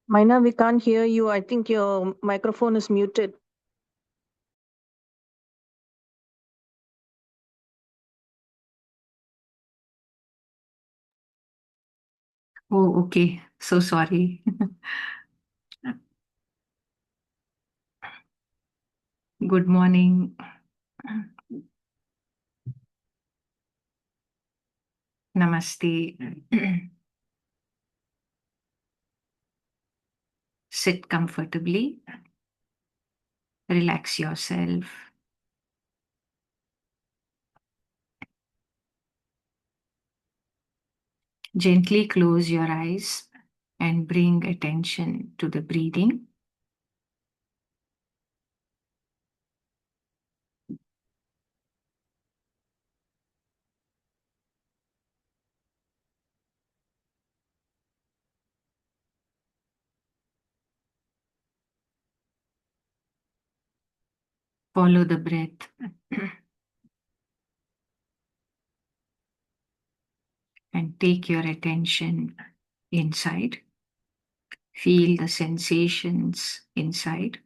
Maina, we can't hear you. I think your microphone is muted. Oh, okay. So sorry. Good morning. Namaste. Sit comfortably. Relax yourself. Gently close your eyes and bring attention to the breathing. Follow the breath and take your attention inside. Feel the sensations inside.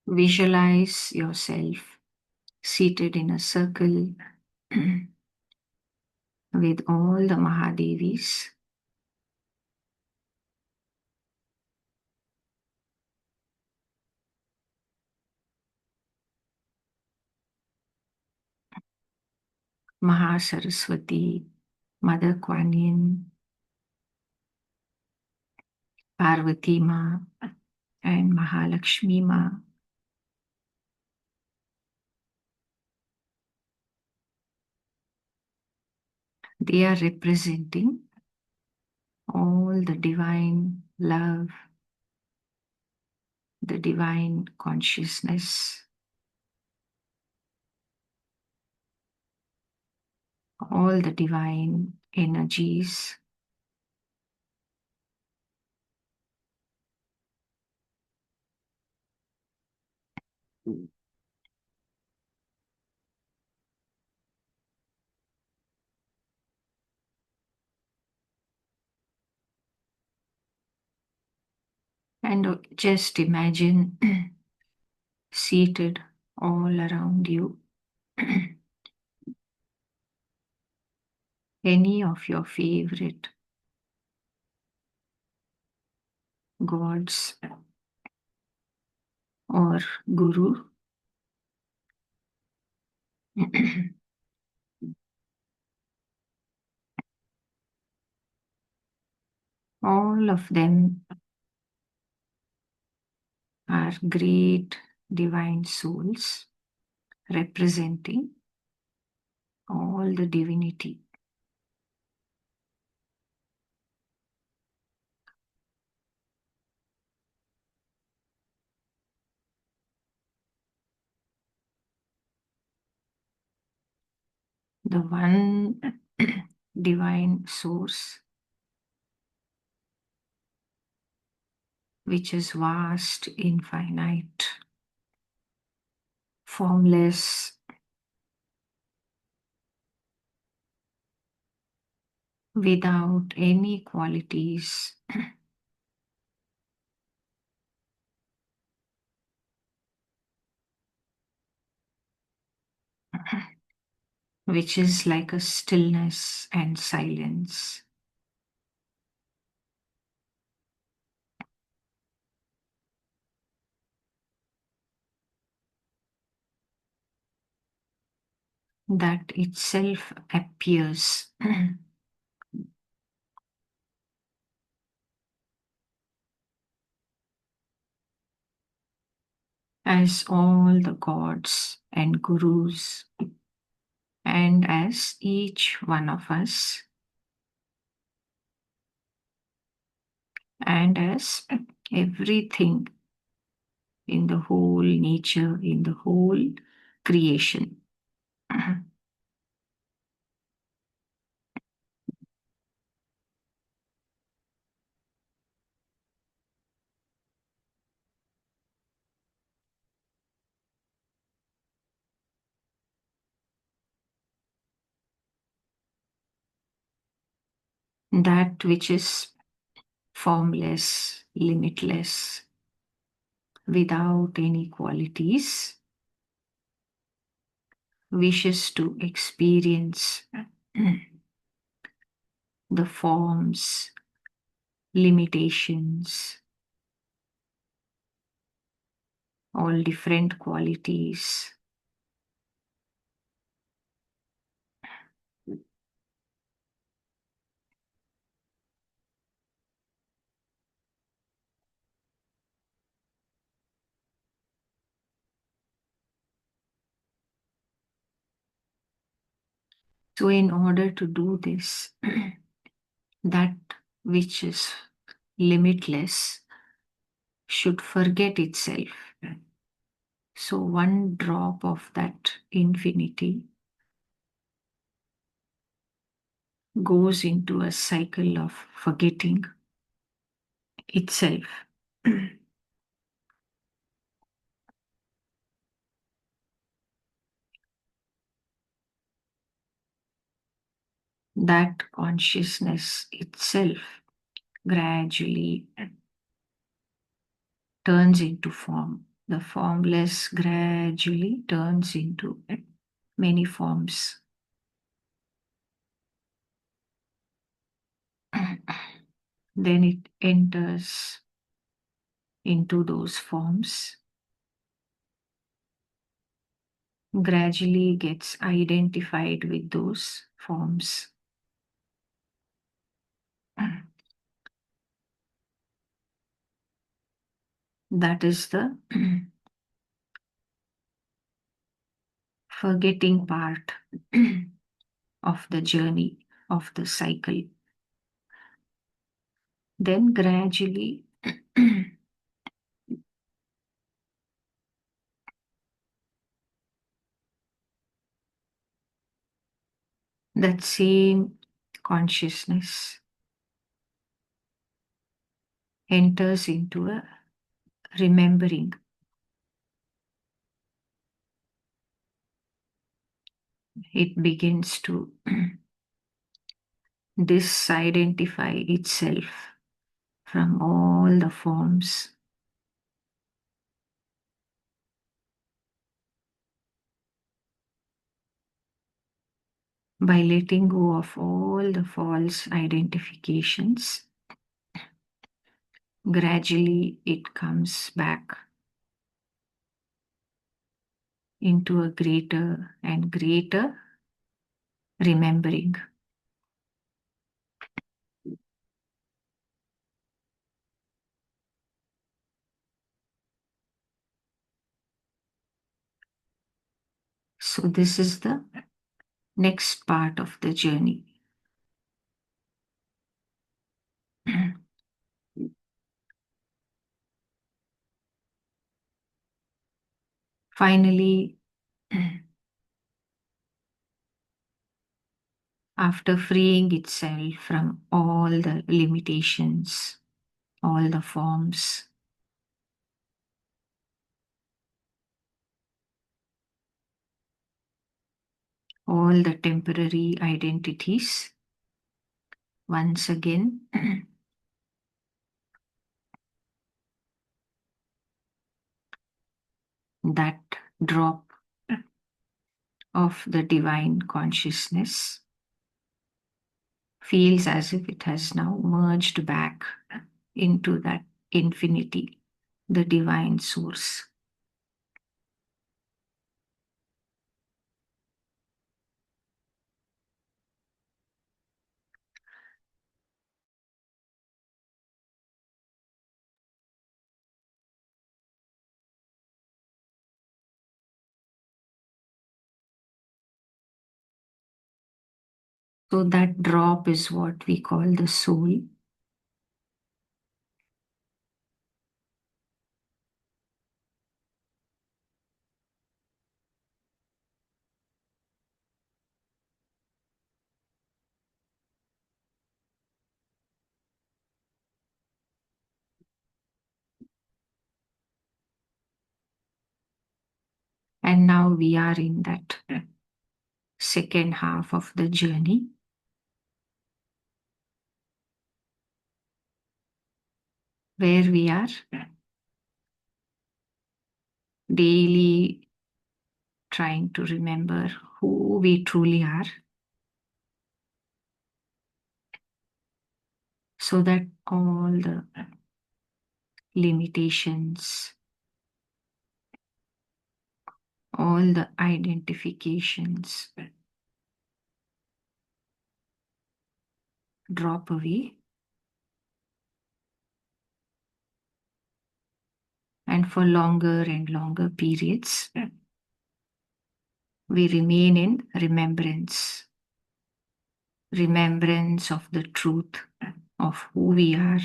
Visualize yourself seated in a circle with all the Mahadevis. Mahasaraswati, Mother Kuan Yin, Parvati Ma, and Mahalakshmi Ma. They are representing all the divine love, the divine consciousness, all the divine energies. And just imagine seated all around you any of your favorite gods or guru. All of them are great divine souls representing all the divinity. The one divine source which is vast, infinite, formless, without any qualities, which is like a stillness and silence. That itself appears as all the gods and gurus, and as each one of us, and as everything in the whole nature, in the whole creation. that which is formless, limitless, without any qualities, wishes to experience the forms, limitations, all different qualities. So, in order to do this, that which is limitless should forget itself. So, one drop of that infinity goes into a cycle of forgetting itself. That consciousness itself gradually turns into form. The formless gradually turns into many forms. Then it enters into those forms, gradually gets identified with those forms. That is the forgetting part of the journey of the cycle. Then gradually that same consciousness enters into a remembering. It begins to disidentify itself from all the forms. By letting go of all the false identifications, gradually it comes back into a greater and greater remembering. So, this is the next part of the journey. Finally, after freeing itself from all the limitations, all the forms, all the temporary identities, once again, that drop of the divine consciousness feels as if it has now merged back into that infinity, the divine source. So that drop is what we call the soul. And now we are in that second half of the journey. where we are daily trying to remember who we truly are, so that all the limitations, all the identifications drop away, and for longer and longer periods, we remain in remembrance of the truth of who we are,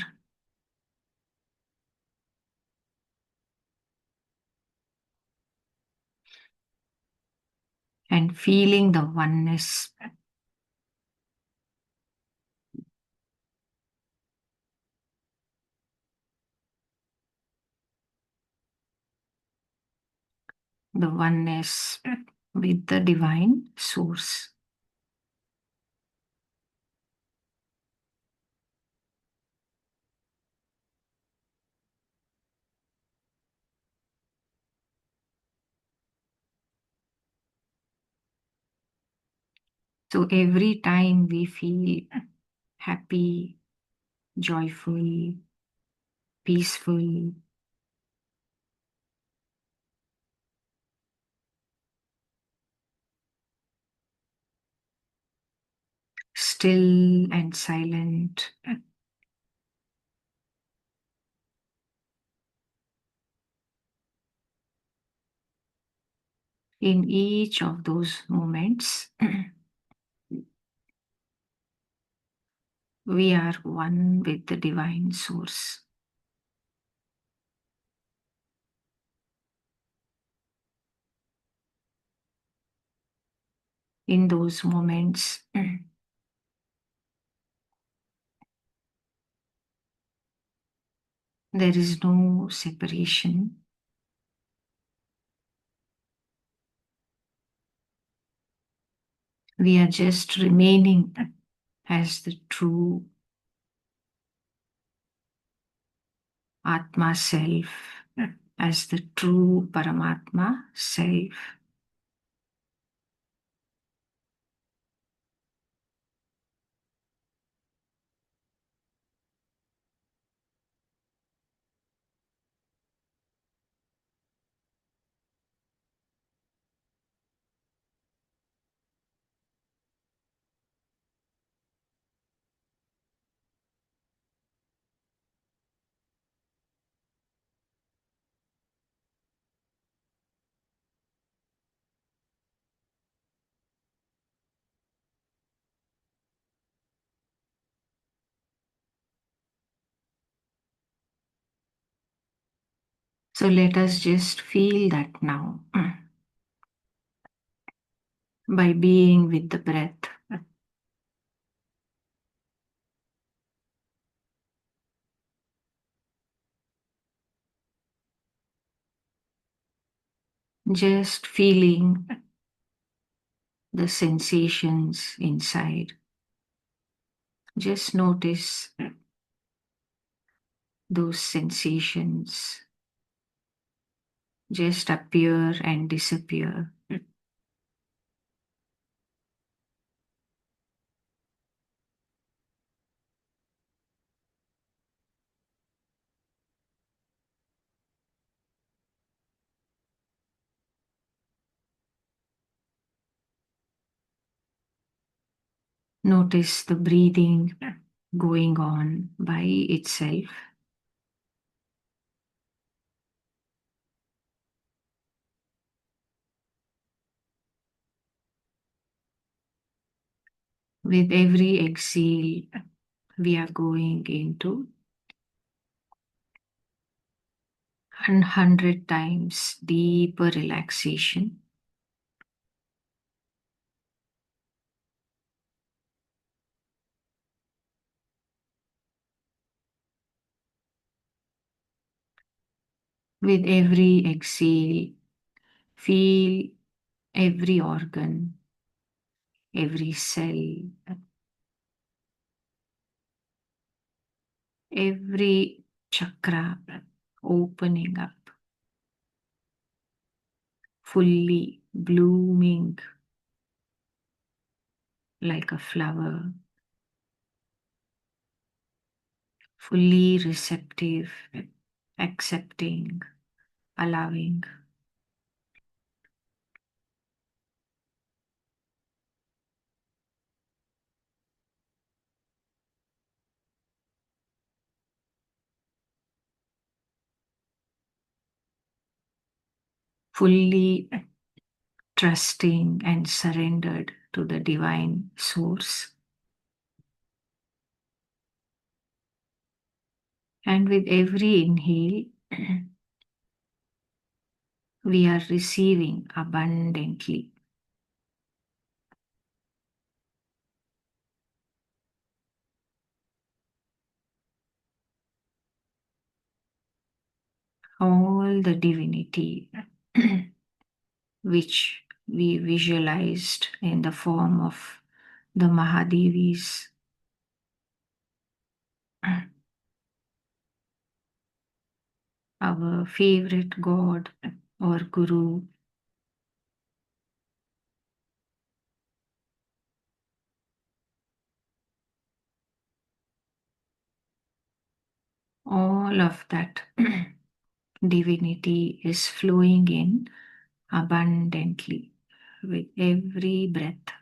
and feeling the oneness, the oneness with the divine source. So every time we feel happy, joyful, peaceful, still and silent, in each of those moments, we are one with the divine source. In those moments, there is no separation. We are just remaining as the true Atma self, as the true Paramatma self. So let us just feel that now by being with the breath. Just feeling the sensations inside. Just notice those sensations just appear and disappear. Notice the breathing going on by itself. With every exhale, we are going into 100 times deeper relaxation. With every exhale, feel every organ, every cell, every chakra opening up, fully blooming like a flower, fully receptive, accepting, allowing. Fully trusting and surrendered to the divine source. And with every inhale, we are receiving abundantly. All the divinity which we visualized in the form of the Mahadevis, our favorite god or guru, all of that divinity is flowing in abundantly with every breath.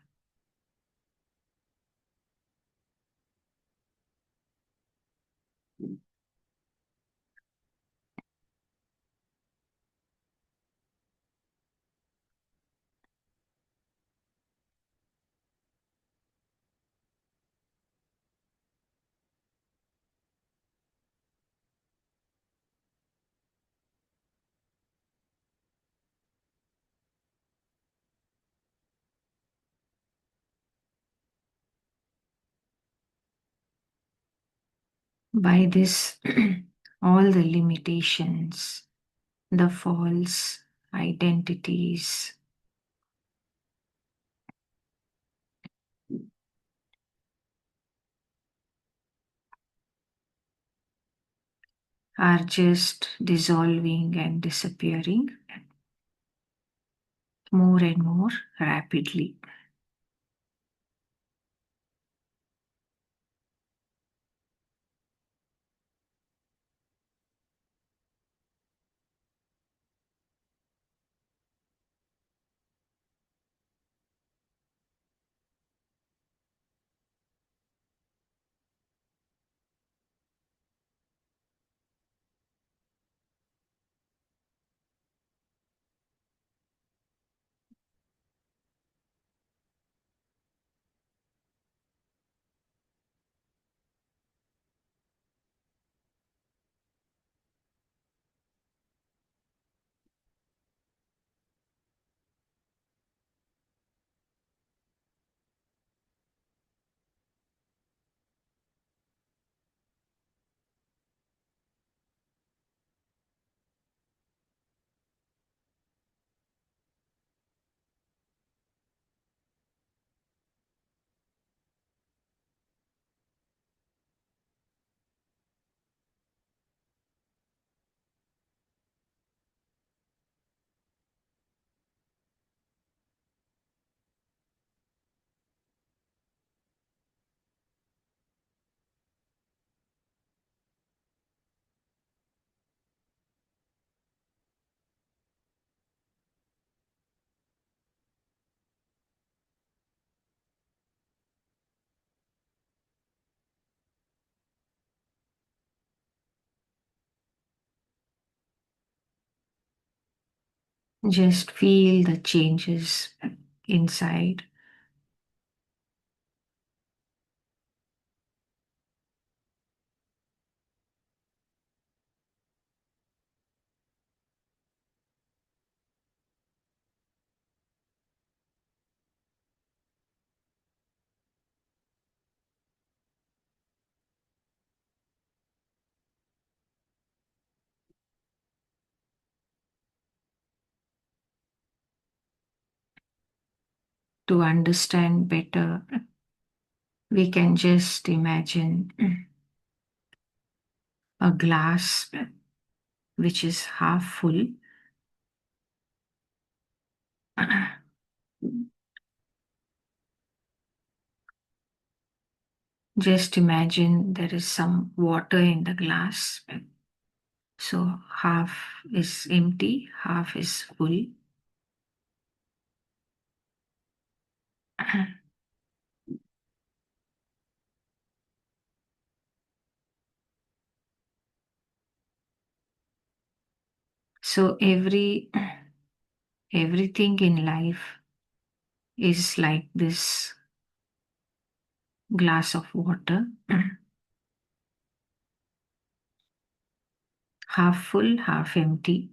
By this, all the limitations, the false identities, are just dissolving and disappearing more and more rapidly. Just feel the changes inside. To understand better, we can just imagine a glass which is half full. Just imagine there is some water in the glass. So half is empty, half is full. So everything in life is like this glass of water, half full, half empty.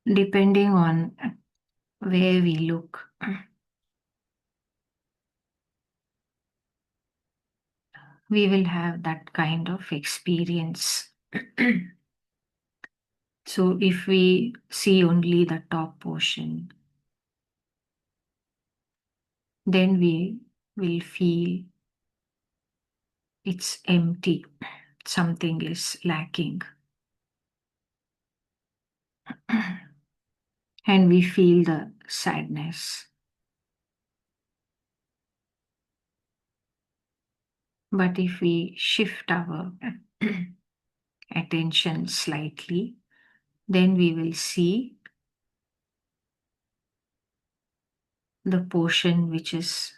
Depending on where we look, we will have that kind of experience. So if we see only the top portion, then we will feel it's empty. Something is lacking. And we feel the sadness. But if we shift our attention slightly, then we will see the portion which is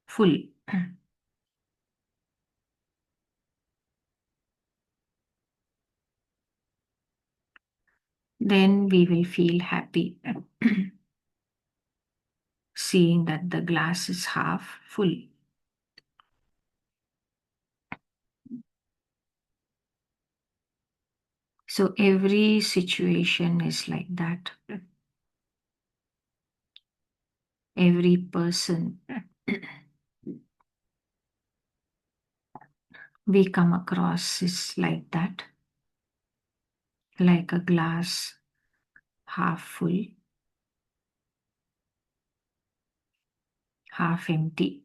full. Then we will feel happy seeing that the glass is half full. So every situation is like that. Every person we come across is like that, like a glass half full, half empty.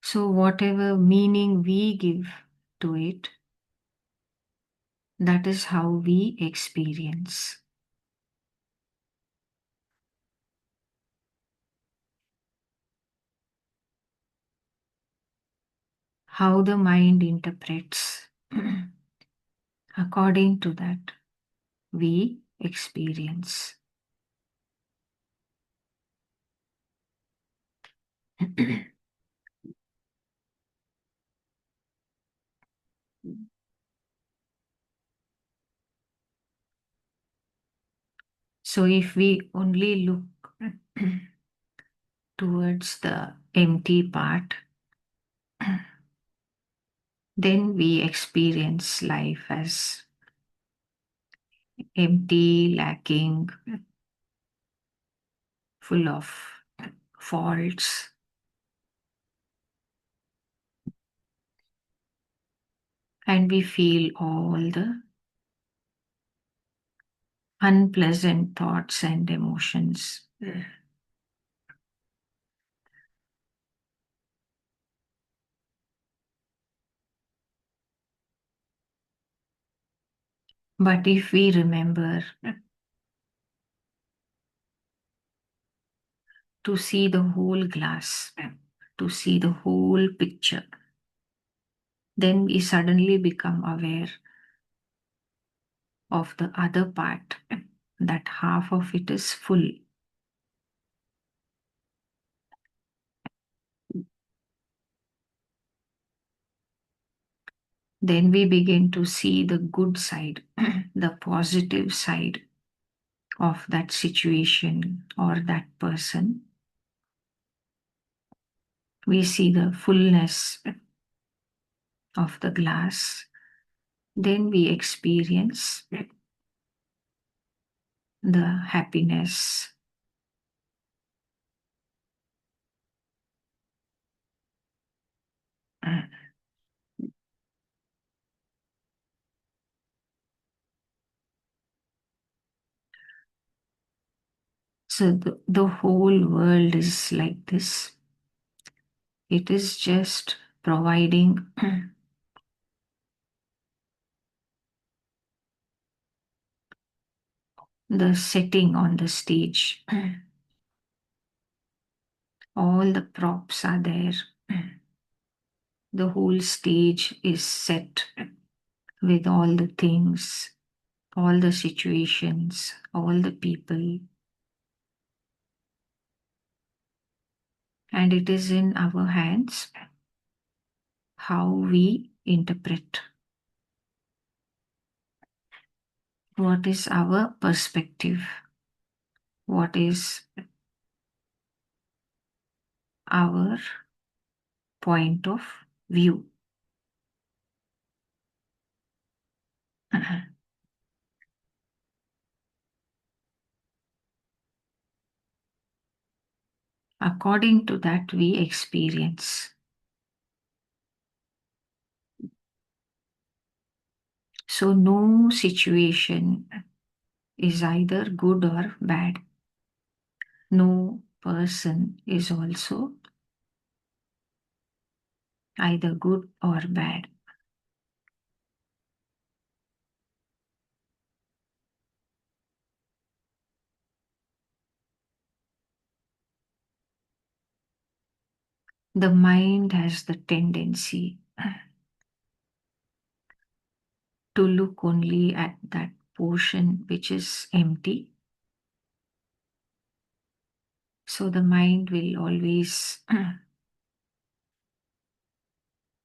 So, whatever meaning we give to it, that is how we experience. How the mind interprets, according to that, we experience. So, if we only look towards the empty part, then we experience life as empty, lacking, full of faults. And we feel all the unpleasant thoughts and emotions. But if we remember to see the whole glass, to see the whole picture, then we suddenly become aware of the other part, that half of it is full. Then we begin to see the good side, the positive side of that situation or that person. We see the fullness of the glass. Then we experience the happiness, So the whole world is like this. It is just providing the setting on the stage. All the props are there. The whole stage is set with all the things, all the situations, all the people. And it is in our hands how we interpret. What is our perspective? What is our point of view? According to that, we experience. So, no situation is either good or bad. No person is also either good or bad. The mind has the tendency to look only at that portion which is empty. So the mind will always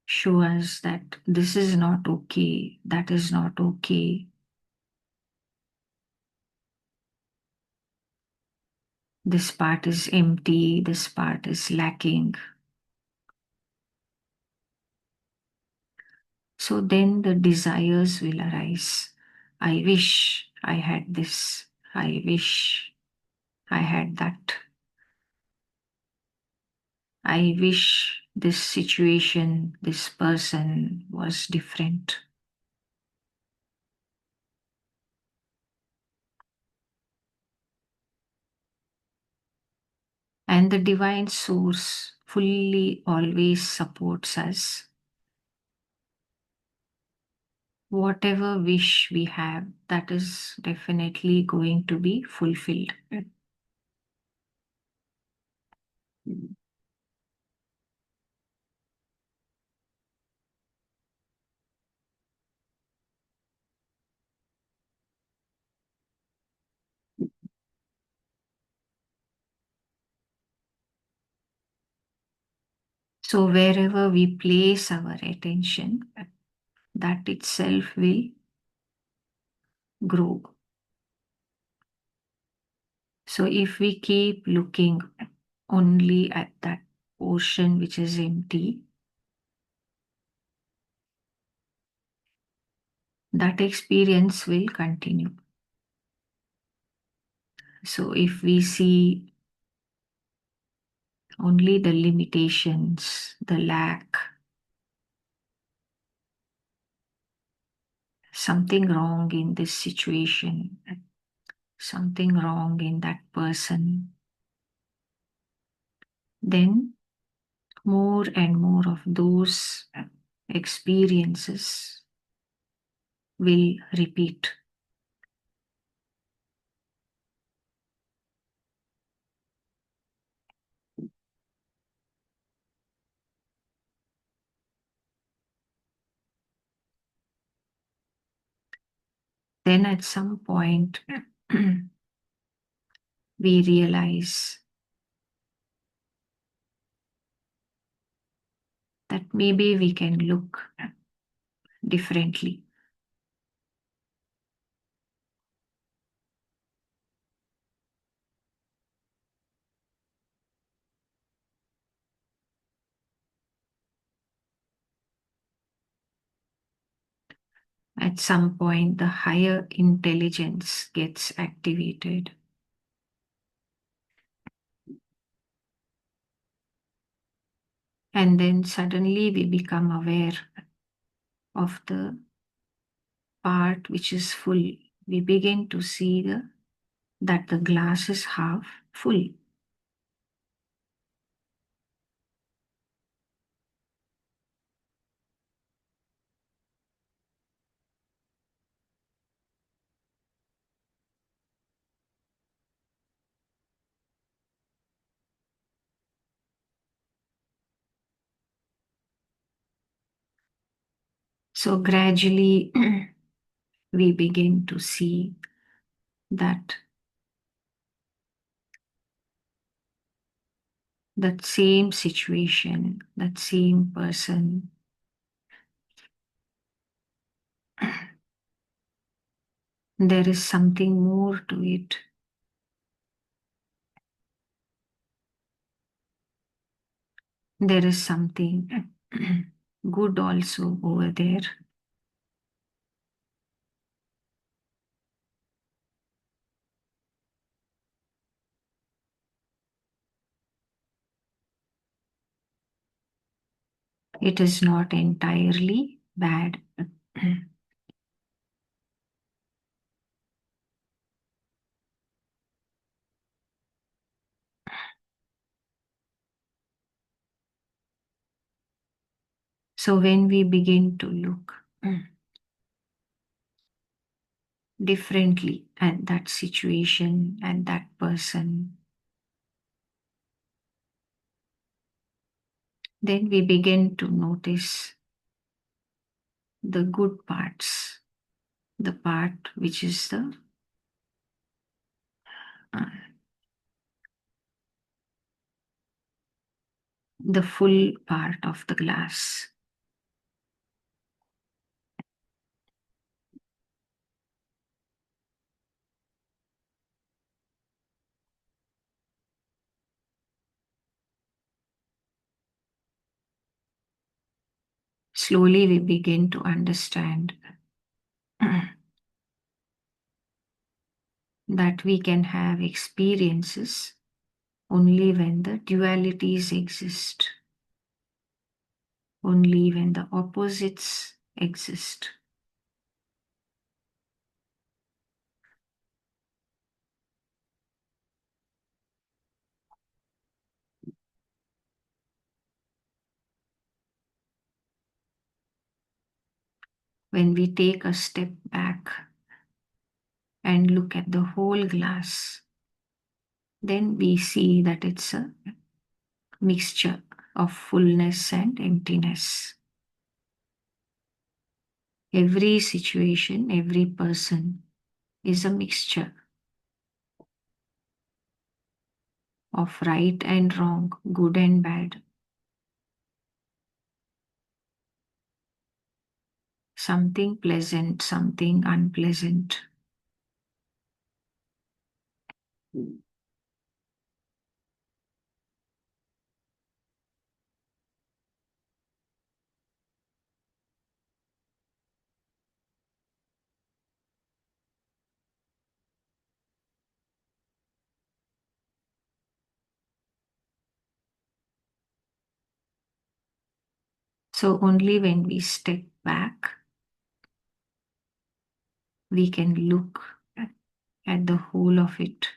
show us that this is not okay, that is not okay. This part is empty, this part is lacking. So then the desires will arise. I wish I had this. I wish I had that. I wish this situation, this person was different. And the divine source fully always supports us. Whatever wish we have, that is definitely going to be fulfilled. So wherever we place our attention, that itself will grow. So if we keep looking only at that portion which is empty, that experience will continue. So if we see only the limitations, the lack, something wrong in this situation, something wrong in that person, then more and more of those experiences will repeat. Then at some point, we realize that maybe we can look differently. At some point, the higher intelligence gets activated. And then suddenly we become aware of the part which is full. We begin to see that the glass is half full. So gradually we begin to see that that same situation, that same person, there is something more to it. There is something good also over there. It is not entirely bad. So when we begin to look differently at that situation and that person, then we begin to notice the good parts, the part which is uh, the full part of the glass. Slowly we begin to understand that we can have experiences only when the dualities exist, only when the opposites exist. When we take a step back and look at the whole glass, then we see that it's a mixture of fullness and emptiness. Every situation, every person is a mixture of right and wrong, good and bad, something pleasant, something unpleasant. So only when we step back, we can look at the whole of it.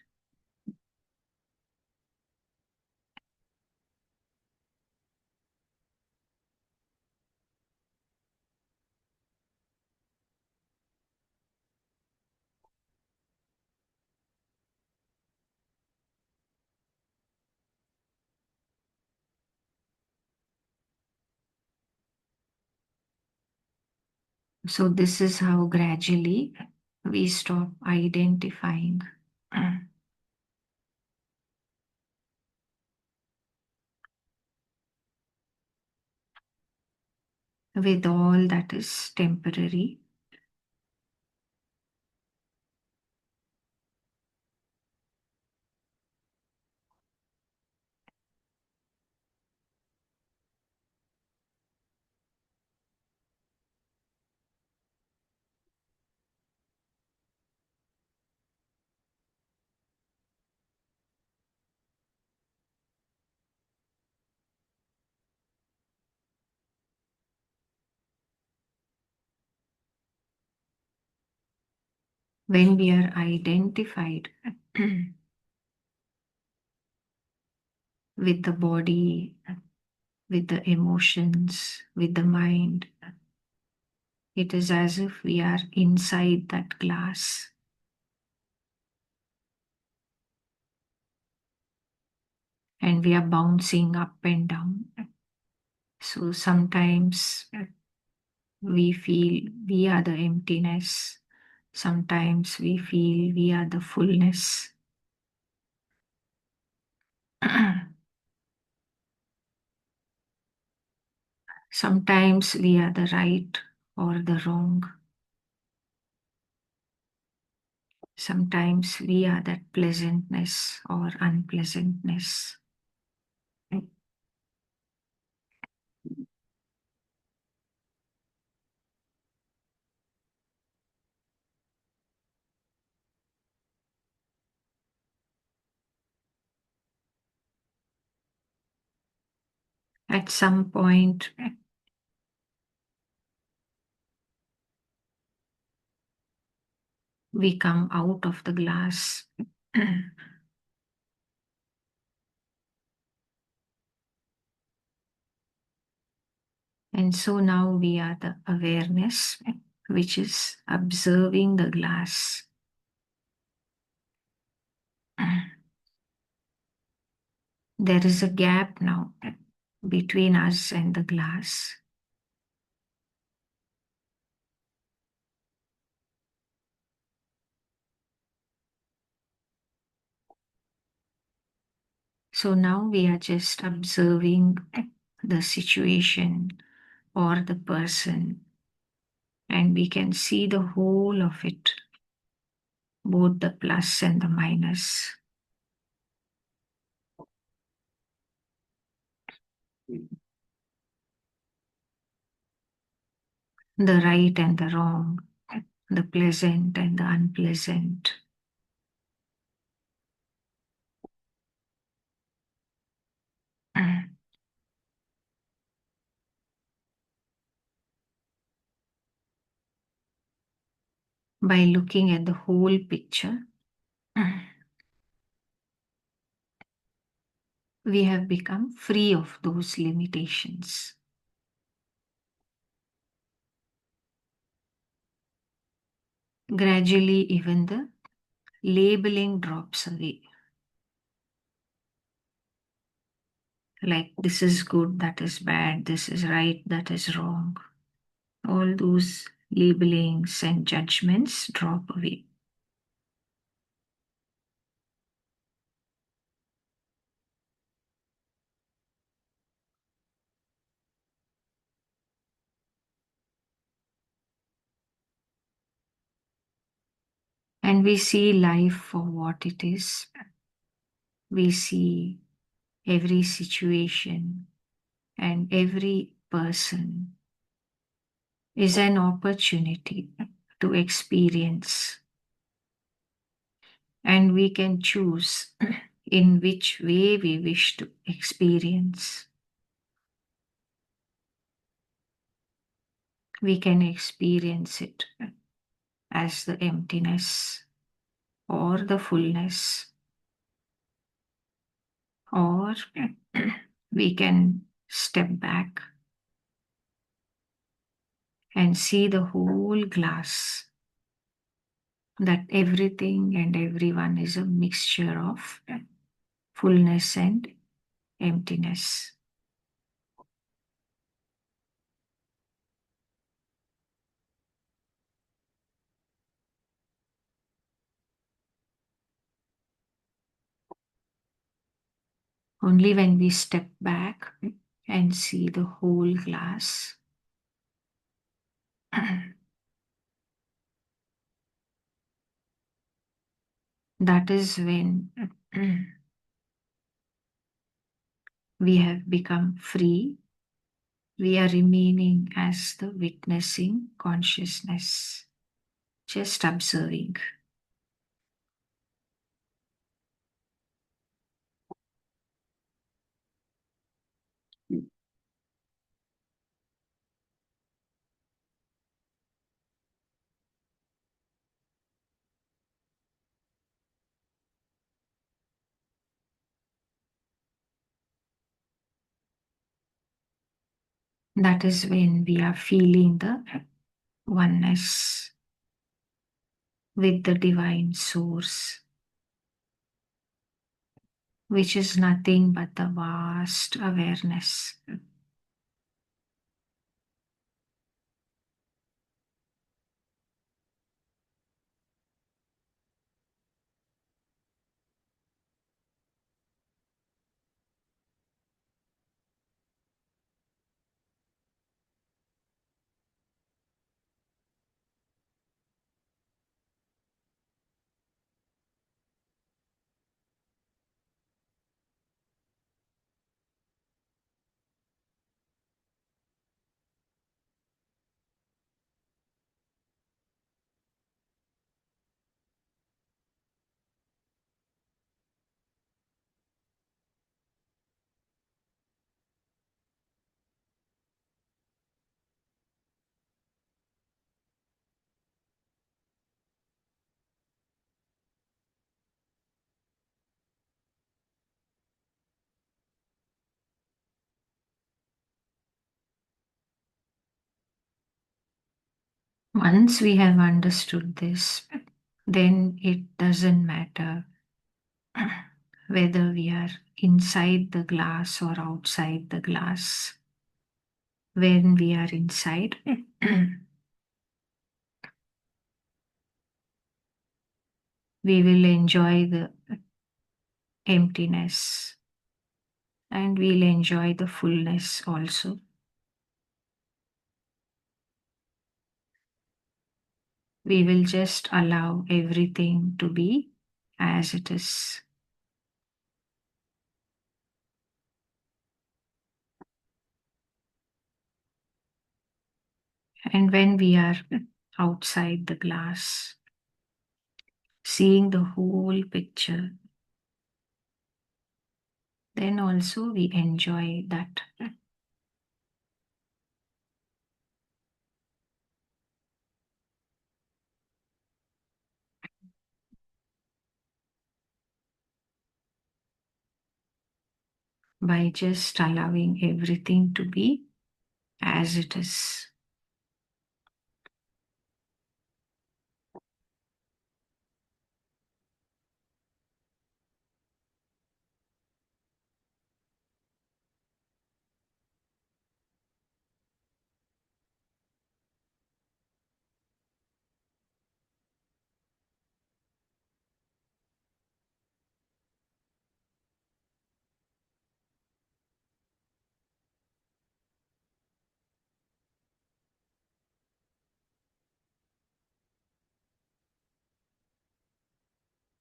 So this is how gradually we stop identifying with all that is temporary. When we are identified with the body, with the emotions, with the mind, it is as if we are inside that glass. And we are bouncing up and down. So sometimes we feel we are the emptiness. Sometimes we feel we are the fullness. Sometimes we are the right or the wrong. Sometimes we are that pleasantness or unpleasantness. At some point, we come out of the glass. And so now we are the awareness which is observing the glass. There is a gap now between us and the glass. So now we are just observing the situation or the person, and we can see the whole of it, both the plus and the minus. The right and the wrong, the pleasant and the unpleasant. By looking at the whole picture, we have become free of those limitations. Gradually, even the labeling drops away. Like this is good, that is bad, this is right, that is wrong. All those labelings and judgments drop away. And we see life for what it is. We see every situation and every person is an opportunity to experience. And we can choose in which way we wish to experience. We can experience it as the emptiness or the fullness, or we can step back and see the whole glass, that everything and everyone is a mixture of fullness and emptiness. Only when we step back and see the whole glass, that is when we have become free. We are remaining as the witnessing consciousness, just observing. That is when we are feeling the oneness with the divine source, which is nothing but the vast awareness. Once we have understood this, then it doesn't matter whether we are inside the glass or outside the glass. When we are inside, we will enjoy the emptiness and we'll enjoy the fullness also. We will just allow everything to be as it is. And when we are outside the glass, seeing the whole picture, then also we enjoy that. By just allowing everything to be as it is.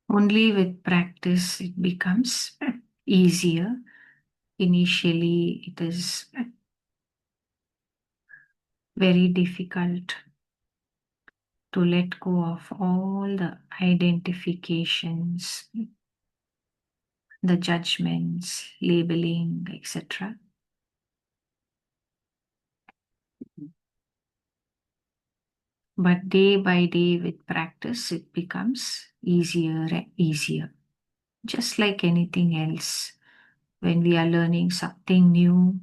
Only with practice it becomes easier. Initially, it is very difficult to let go of all the identifications, the judgments, labeling, etc. But day by day, with practice, it becomes easier and easier. Just like anything else, when we are learning something new,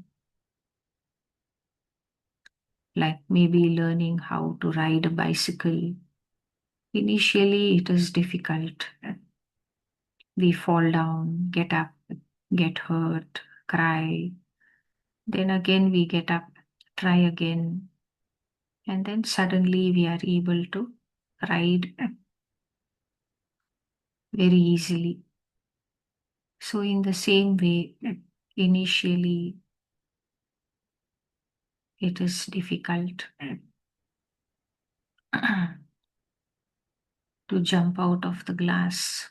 like maybe learning how to ride a bicycle, initially it is difficult. We fall down, get up, get hurt, cry. Then again we get up, try again, and then suddenly we are able to ride very easily. So, in the same way, initially it is difficult to jump out of the glass.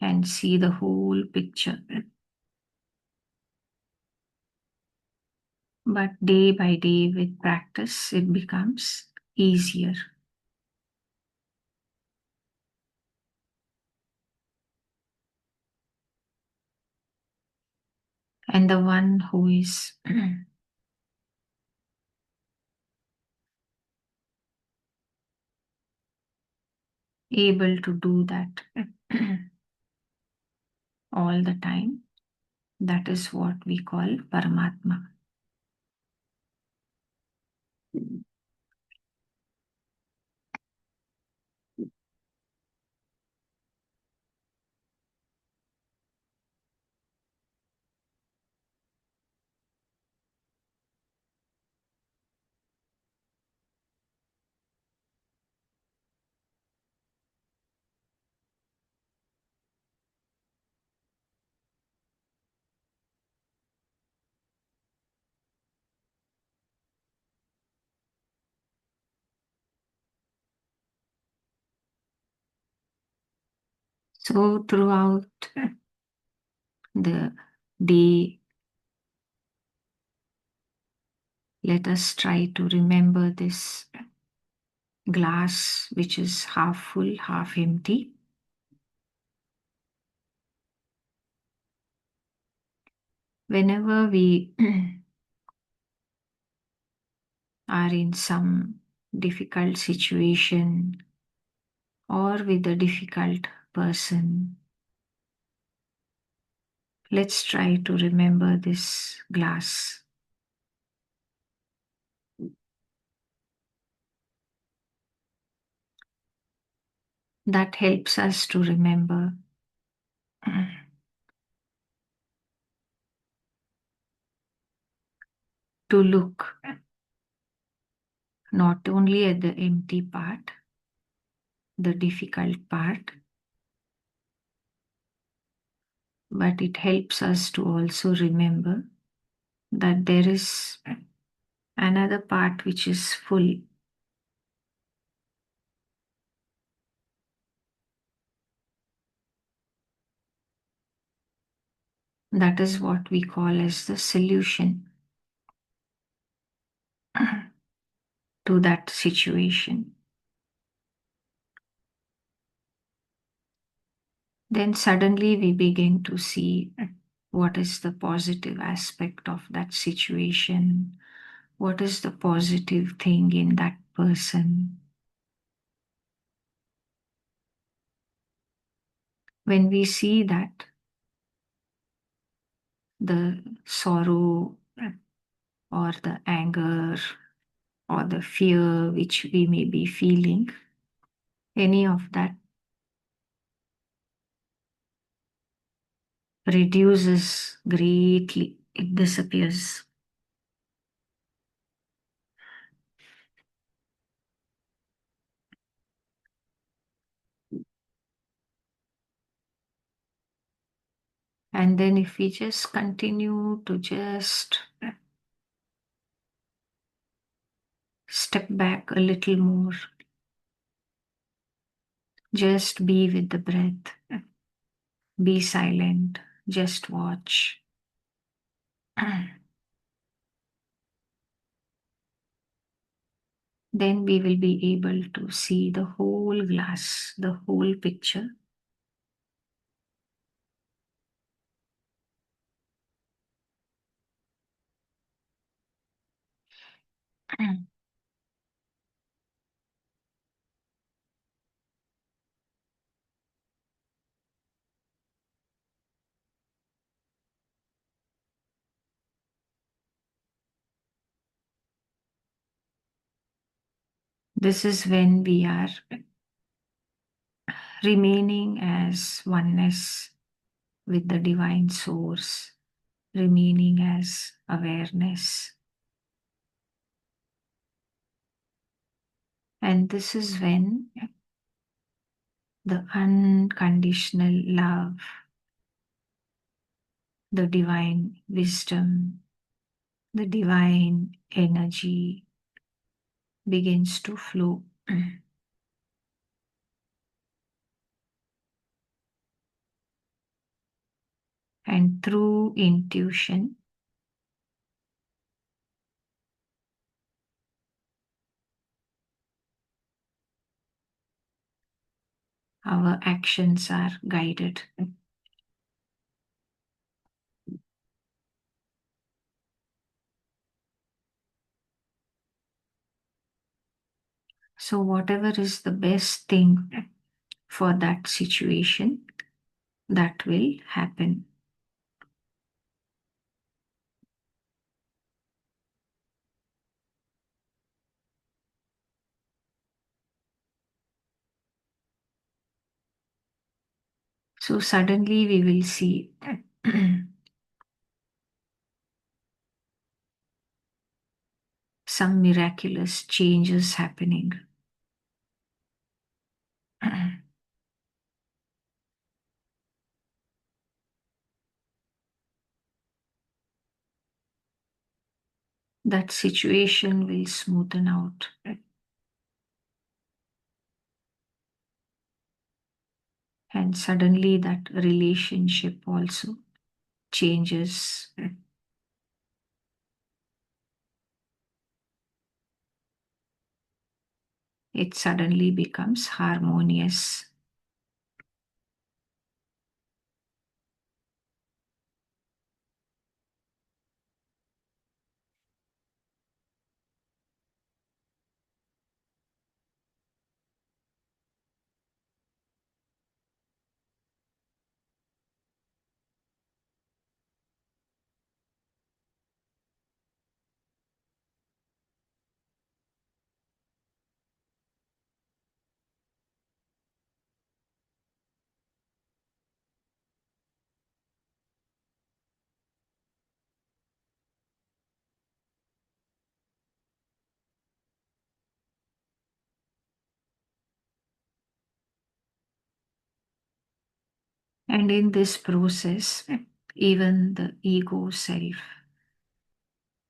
And see the whole picture. But day by day, with practice, it becomes easier. And the one who is able to do that all the time. That is what we call Paramatma. So throughout the day, let us try to remember this glass which is half full, half empty. Whenever we are in some difficult situation or with a difficult person, let's try to remember this glass. That helps us to remember to look not only at the empty part, the difficult part, but it helps us to also remember that there is another part which is full. That is what we call as the solution to that situation. Then suddenly we begin to see what is the positive aspect of that situation, what is the positive thing in that person. When we see that, the sorrow or the anger or the fear which we may be feeling, any of that reduces greatly, it disappears. And then if we just continue to just step back a little more, just be with the breath, be silent, just watch. Then we will be able to see the whole glass, the whole picture. This is when we are remaining as oneness with the divine source, remaining as awareness. And this is when the unconditional love, the divine wisdom, the divine energy begins to flow. And through intuition, our actions are guided. So, whatever is the best thing for that situation, that will happen. So suddenly we will see some miraculous changes happening. That situation will smoothen out. And suddenly that relationship also changes. It suddenly becomes harmonious. And in this process, even the ego self,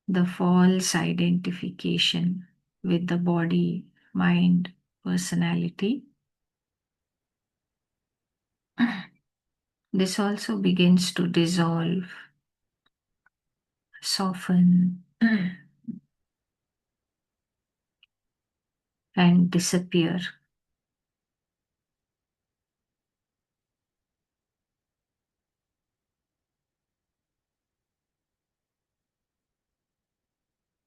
the false identification with the body, mind, personality, this also begins to dissolve, soften, and disappear.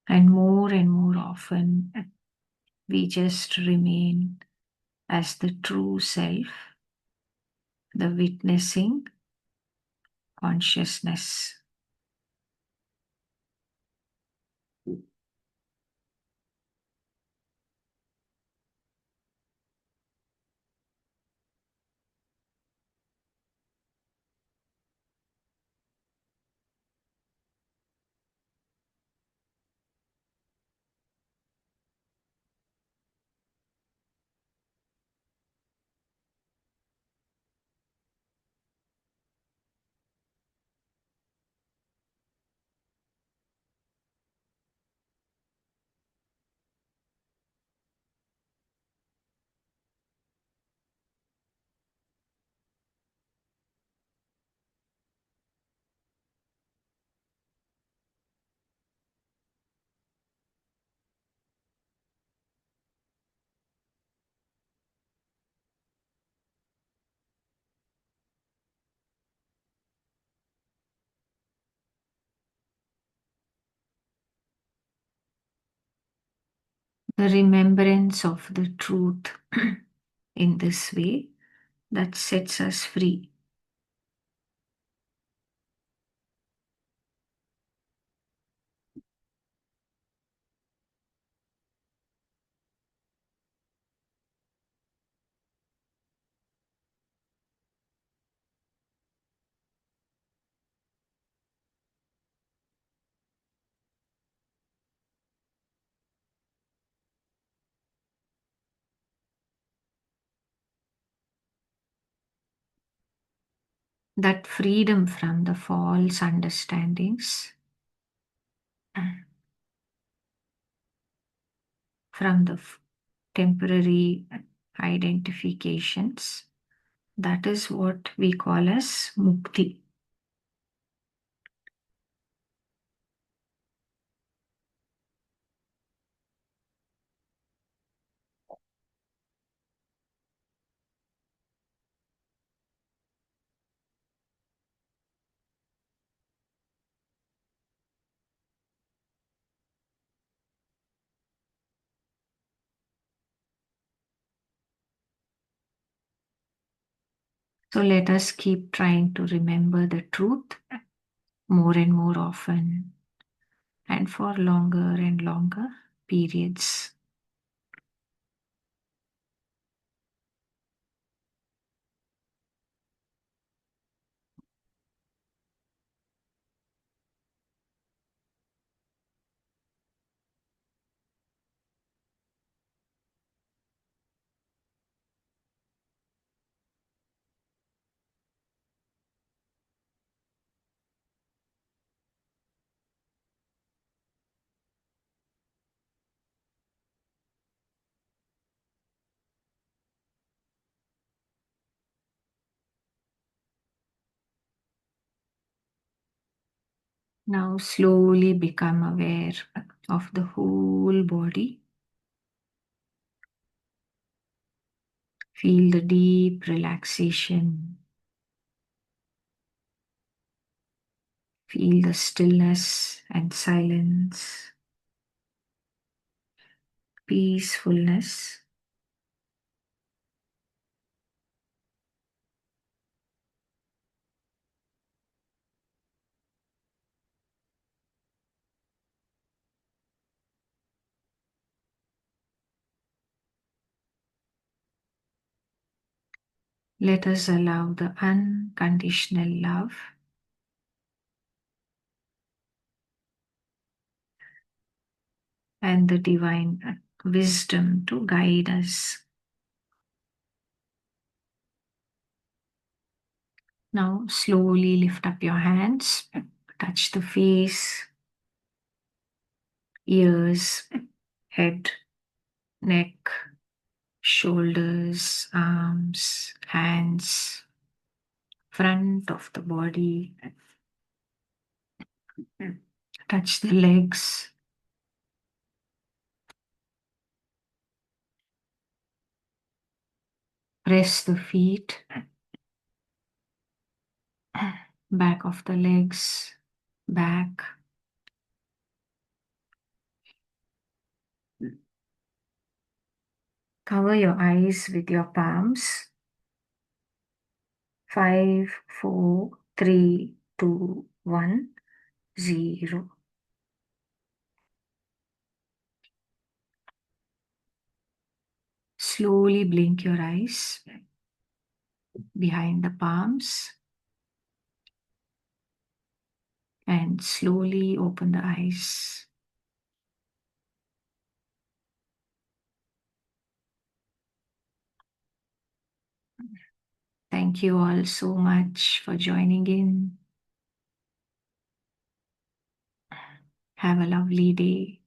And more often, we just remain as the true self, the witnessing consciousness. The remembrance of the truth in this way that sets us free. That freedom from the false understandings, from the temporary identifications, that is what we call as mukti. So let us keep trying to remember the truth more and more often and for longer and longer periods. Now slowly become aware of the whole body. Feel the deep relaxation. Feel the stillness and silence, peacefulness. Let us allow the unconditional love and the divine wisdom to guide us. Now, slowly lift up your hands, touch the face, ears, head, neck, shoulders, arms, hands, front of the body. Touch the legs. Press the feet, back of the legs, back. Cover your eyes with your palms. 5, 4, 3, 2, 1, 0. Slowly blink your eyes behind the palms and slowly open the eyes. Thank you all so much for joining in. Have a lovely day.